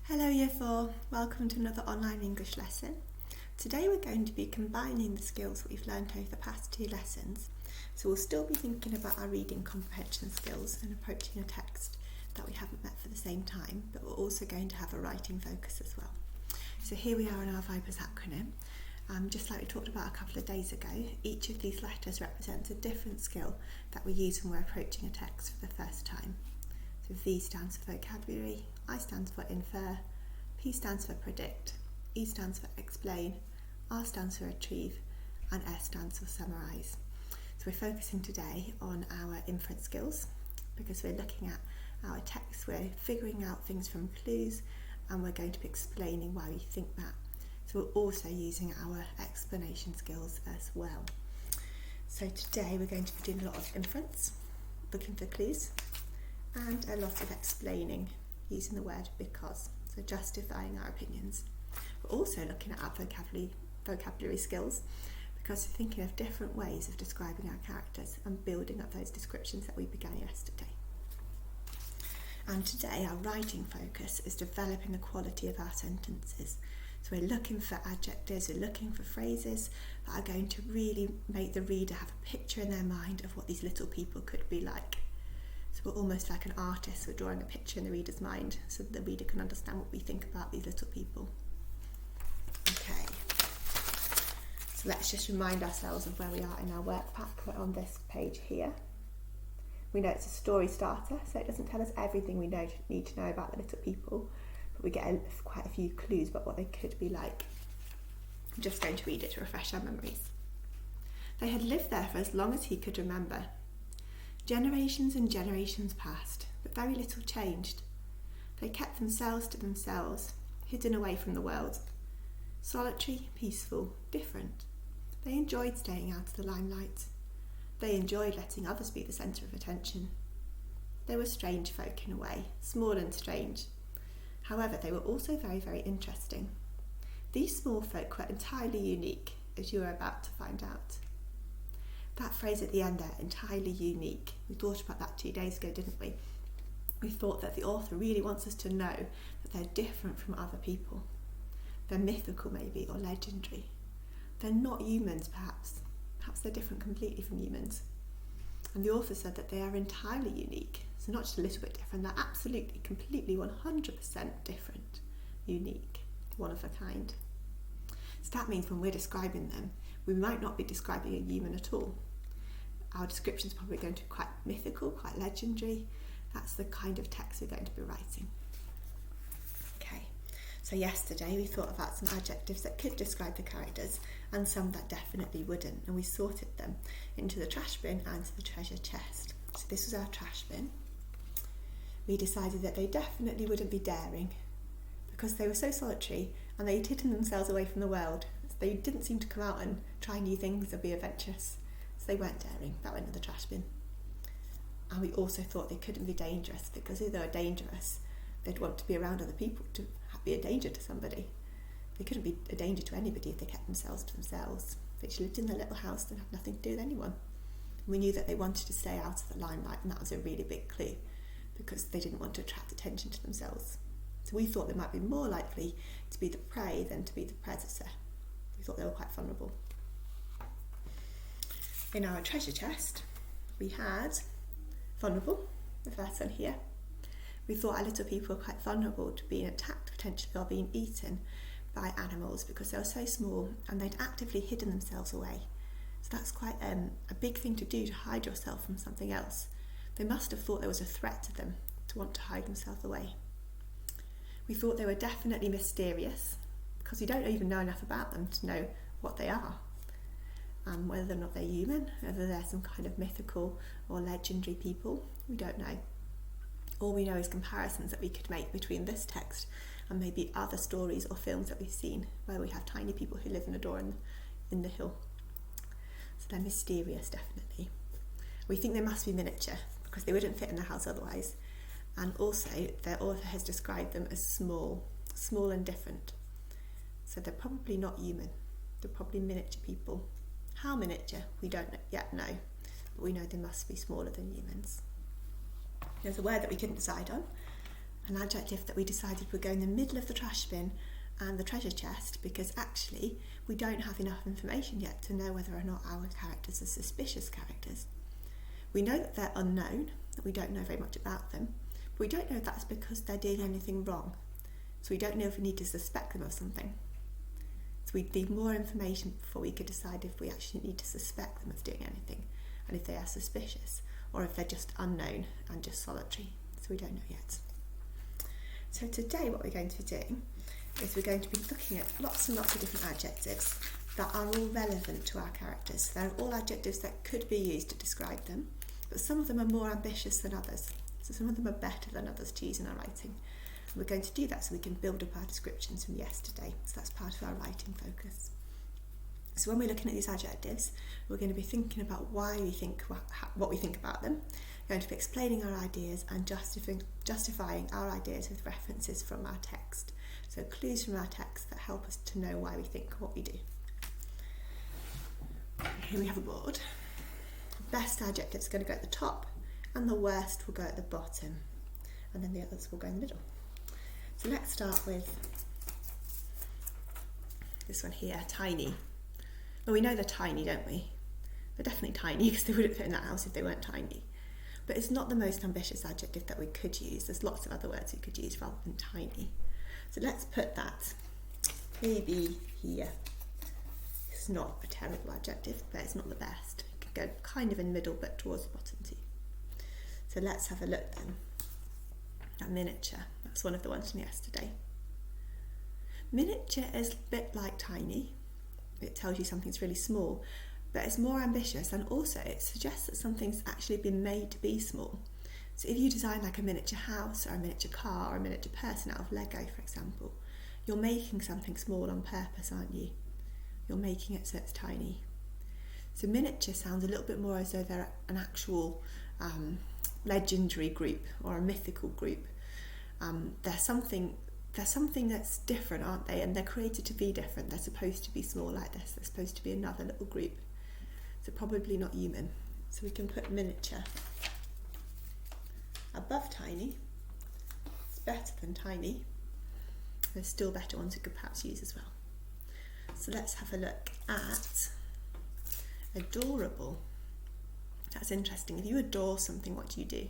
Hello Year 4, welcome to another online English lesson. Today we're going to be combining the skills that we've learned over the past two lessons. So we'll still be thinking about our reading comprehension skills and approaching a text that we haven't met for the same time, but we're also going to have a writing focus as well. So here we are in our VIPERS acronym. Just like we talked about a couple of days ago, each of these letters represents a different skill that we use when we're approaching a text for the first time. So V stands for vocabulary, I stands for infer, P stands for predict, E stands for explain, R stands for retrieve, and S stands for summarise. So we're focusing today on our inference skills because we're looking at our text, we're figuring out things from clues, and we're going to be explaining why we think that. So we're also using our explanation skills as well. So today we're going to be doing a lot of inference, looking for clues, and a lot of explaining using the word because, so justifying our opinions. We're also looking at our vocabulary skills because we're thinking of different ways of describing our characters and building up those descriptions that we began yesterday. And today our writing focus is developing the quality of our sentences. So we're looking for adjectives, we're looking for phrases that are going to really make the reader have a picture in their mind of what these little people could be like. So we're almost like an artist, we're drawing a picture in the reader's mind so that the reader can understand what we think about these little people. Okay, so let's just remind ourselves of where we are in our work pack. We're on this page here. We know it's a story starter, so it doesn't tell us everything we need to know about the little people, but we get quite a few clues about what they could be like. I'm just going to read it to refresh our memories. They had lived there for as long as he could remember. Generations and generations passed, but very little changed. They kept themselves to themselves, hidden away from the world. Solitary, peaceful, different. They enjoyed staying out of the limelight. They enjoyed letting others be the centre of attention. They were strange folk in a way, small and strange. However, they were also very, very interesting. These small folk were entirely unique, as you are about to find out. That phrase at the end there, entirely unique, we thought about that 2 days ago, didn't we? We thought that the author really wants us to know that they're different from other people. They're mythical maybe, or legendary. They're not humans perhaps. Perhaps they're different completely from humans. And the author said that they are entirely unique. So not just a little bit different, they're absolutely, completely, 100% different, unique, one of a kind. So that means when we're describing them, we might not be describing a human at all. Our description is probably going to be quite mythical, quite legendary. That's the kind of text we're going to be writing. Okay, so yesterday we thought about some adjectives that could describe the characters and some that definitely wouldn't, and we sorted them into the trash bin and to the treasure chest. So this was our trash bin. We decided that they definitely wouldn't be daring because they were so solitary and they'd hidden themselves away from the world. They didn't seem to come out and try new things or be adventurous, so they weren't daring. That went in the trash bin. And we also thought they couldn't be dangerous because if they were dangerous, they'd want to be around other people to be a danger to somebody. They couldn't be a danger to anybody if they kept themselves to themselves. They just lived in their little house and had nothing to do with anyone. And we knew that they wanted to stay out of the limelight, and that was a really big clue because they didn't want to attract attention to themselves. So we thought they might be more likely to be the prey than to be the predator. We thought they were quite vulnerable. In our treasure chest, we had vulnerable, the first one here. We thought our little people were quite vulnerable to being attacked potentially or being eaten by animals because they were so small and they'd actively hidden themselves away. So that's quite a big thing to do, to hide yourself from something else. They must have thought there was a threat to them to want to hide themselves away. We thought they were definitely mysterious because we don't even know enough about them to know what they are. Whether or not they're human, whether they're some kind of mythical or legendary people, we don't know. All we know is comparisons that we could make between this text and maybe other stories or films that we've seen where we have tiny people who live in a door in the hill. So they're mysterious, definitely. We think they must be miniature because they wouldn't fit in the house otherwise. And also, their author has described them as small and different. So they're probably not human. They're probably miniature people. How miniature, we don't yet know, but we know they must be smaller than humans. There's a word that we couldn't decide on, an adjective that we decided would go in the middle of the trash bin and the treasure chest, because actually we don't have enough information yet to know whether or not our characters are suspicious characters. We know that they're unknown, that we don't know very much about them, but we don't know if that's because they're doing anything wrong. So we don't know if we need to suspect them of something. So we need more information before we could decide if we actually need to suspect them of doing anything, and if they are suspicious, or if they're just unknown and just solitary. So we don't know yet. So today what we're going to be doing is we're going to be looking at lots and lots of different adjectives that are all relevant to our characters. They're all adjectives that could be used to describe them, but some of them are more ambitious than others. So some of them are better than others to use in our writing. And we're going to do that so we can build up our descriptions from yesterday. So that's part of our writing focus. So when we're looking at these adjectives, we're going to be thinking about why we think what we think about them. We're going to be explaining our ideas and justifying our ideas with references from our text. So clues from our text that help us to know why we think what we do. Here we have a board. The best adjective is going to go at the top, and the worst will go at the bottom, and then the others will go in the middle. So let's start with this one here, tiny. Well, we know they're tiny, don't we? They're definitely tiny because they wouldn't fit in that house if they weren't tiny. But it's not the most ambitious adjective that we could use. There's lots of other words we could use rather than tiny. So let's put that maybe here. It's not a terrible adjective, but it's not the best. It could go kind of in the middle, but towards the bottom too. So let's have a look then at miniature. That's one of the ones from yesterday. Miniature is a bit like tiny. It tells you something's really small, but it's more ambitious, and also it suggests that something's actually been made to be small. So if you design like a miniature house or a miniature car or a miniature person out of Lego, for example, you're making something small on purpose, aren't you? You're making it so it's tiny. So miniature sounds a little bit more as though they're an actual legendary group or a mythical group. They're something that's different, aren't they? And they're created to be different. They're supposed to be small like this. They're supposed to be another little group. So probably not human. So we can put miniature above tiny. It's better than tiny. There's still better ones we could perhaps use as well. So let's have a look at adorable. That's interesting. If you adore something, what do?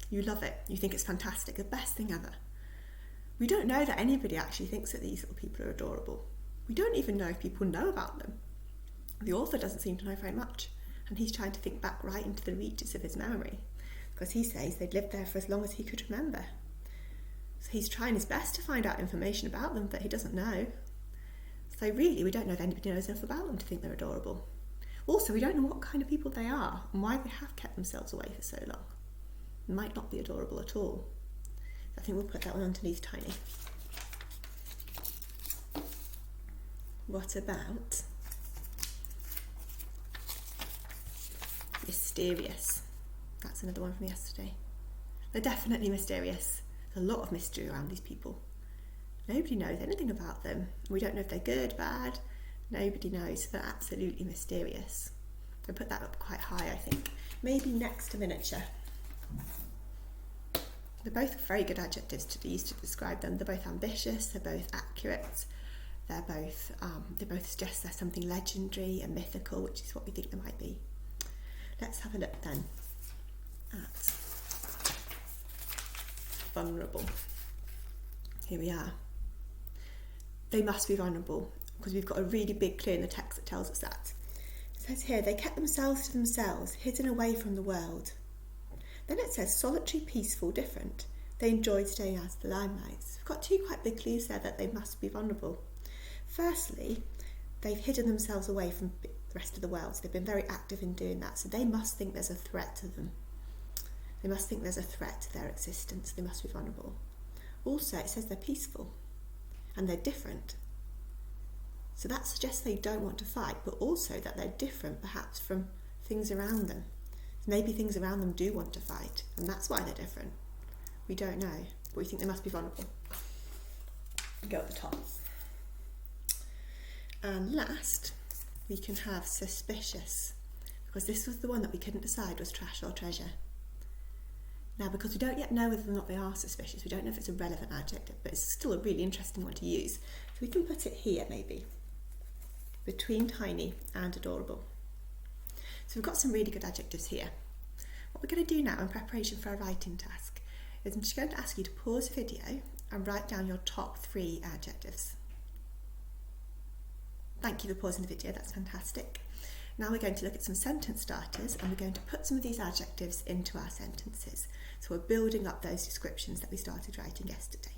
You love it. You think it's fantastic, the best thing ever. We don't know that anybody actually thinks that these little people are adorable. We don't even know if people know about them. The author doesn't seem to know very much, and he's trying to think back right into the reaches of his memory, because he says they'd lived there for as long as he could remember. So he's trying his best to find out information about them that he doesn't know. So really, we don't know if anybody knows enough about them to think they're adorable. Also, we don't know what kind of people they are and why they have kept themselves away for so long. They might not be adorable at all. I think we'll put that one underneath tiny. What about mysterious? That's another one from yesterday. They're definitely mysterious. There's a lot of mystery around these people. Nobody knows anything about them. We don't know if they're good, bad. Nobody knows. They're absolutely mysterious. I'll put that up quite high, I think. Maybe next to miniature. They're both very good adjectives to use to describe them. They're both ambitious, they're both accurate, they both suggest there's something legendary and mythical, which is what we think they might be. Let's have a look then at vulnerable. Here we are. They must be vulnerable because we've got a really big clue in the text that tells us that. It says here, they kept themselves to themselves, hidden away from the world. Then it says solitary, peaceful, different. They enjoyed staying out of the limelight. So we've got two quite big clues there that they must be vulnerable. Firstly, they've hidden themselves away from the rest of the world. So they've been very active in doing that. So they must think there's a threat to them. They must think there's a threat to their existence. They must be vulnerable. Also, it says they're peaceful and they're different. So that suggests they don't want to fight, but also that they're different perhaps from things around them. Maybe things around them do want to fight, and that's why they're different. We don't know, but we think they must be vulnerable. Go at the top. And last, we can have suspicious, because this was the one that we couldn't decide was trash or treasure. Now, because we don't yet know whether or not they are suspicious, we don't know if it's a relevant adjective, but it's still a really interesting one to use. So we can put it here maybe, between tiny and adorable. So we've got some really good adjectives here. What we're going to do now in preparation for our writing task is I'm just going to ask you to pause the video and write down your top 3 adjectives. Thank you for pausing the video, that's fantastic. Now we're going to look at some sentence starters and we're going to put some of these adjectives into our sentences. So we're building up those descriptions that we started writing yesterday.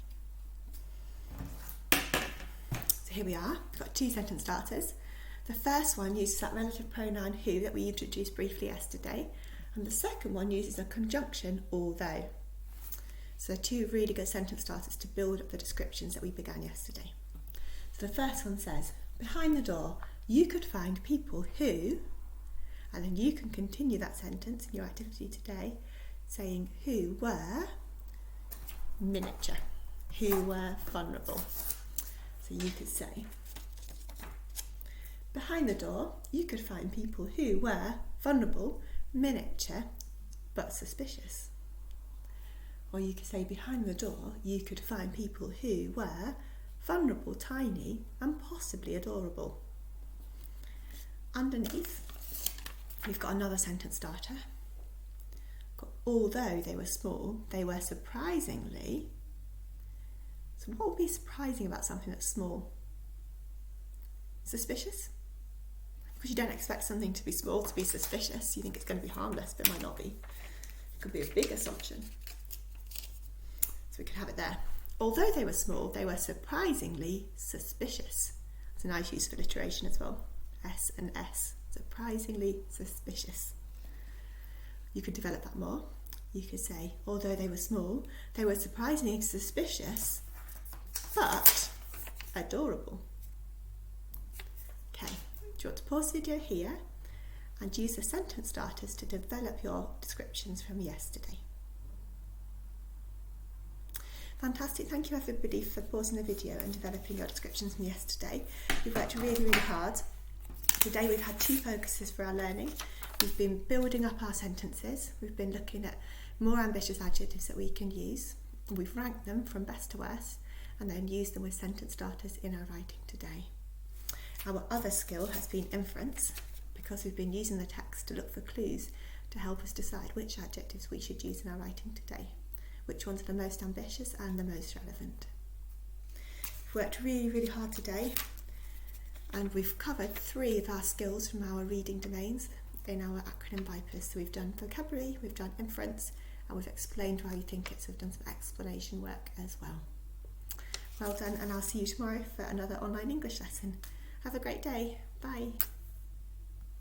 So here we are, we've got 2 sentence starters. The first one uses that relative pronoun who that we introduced briefly yesterday, and the second one uses a conjunction although. So they're 2 really good sentence starters to build up the descriptions that we began yesterday. So the first one says, behind the door you could find people who, and then you can continue that sentence in your activity today saying who were miniature, who were vulnerable. So you could say, behind the door you could find people who were vulnerable, miniature, but suspicious. Or you could say, behind the door you could find people who were vulnerable, tiny, and possibly adorable. Underneath, we've got another sentence starter. Although they were small, they were surprisingly. So what would be surprising about something that's small? Suspicious? Because you don't expect something to be small to be suspicious. You think it's going to be harmless, but it might not be. It could be a big assumption. So we could have it there. Although they were small, they were surprisingly suspicious. It's a nice use for alliteration as well. S and S. Surprisingly suspicious. You could develop that more. You could say, although they were small, they were surprisingly suspicious, but adorable. Okay, do you want to pause the video here and use the sentence starters to develop your descriptions from yesterday? Fantastic, thank you everybody for pausing the video and developing your descriptions from yesterday. You've worked really, really hard. Today we've had 2 focuses for our learning. We've been building up our sentences, we've been looking at more ambitious adjectives that we can use, we've ranked them from best to worst and then used them with sentence starters in our writing today. Our other skill has been inference, because we've been using the text to look for clues to help us decide which adjectives we should use in our writing today, which ones are the most ambitious and the most relevant. We've worked really, really hard today. And we've covered 3 of our skills from our reading domains in our acronym Vipers. So we've done vocabulary, we've done inference, and we've explained why we think it, so we've done some explanation work as well. Well done, and I'll see you tomorrow for another online English lesson. Have a great day. Bye.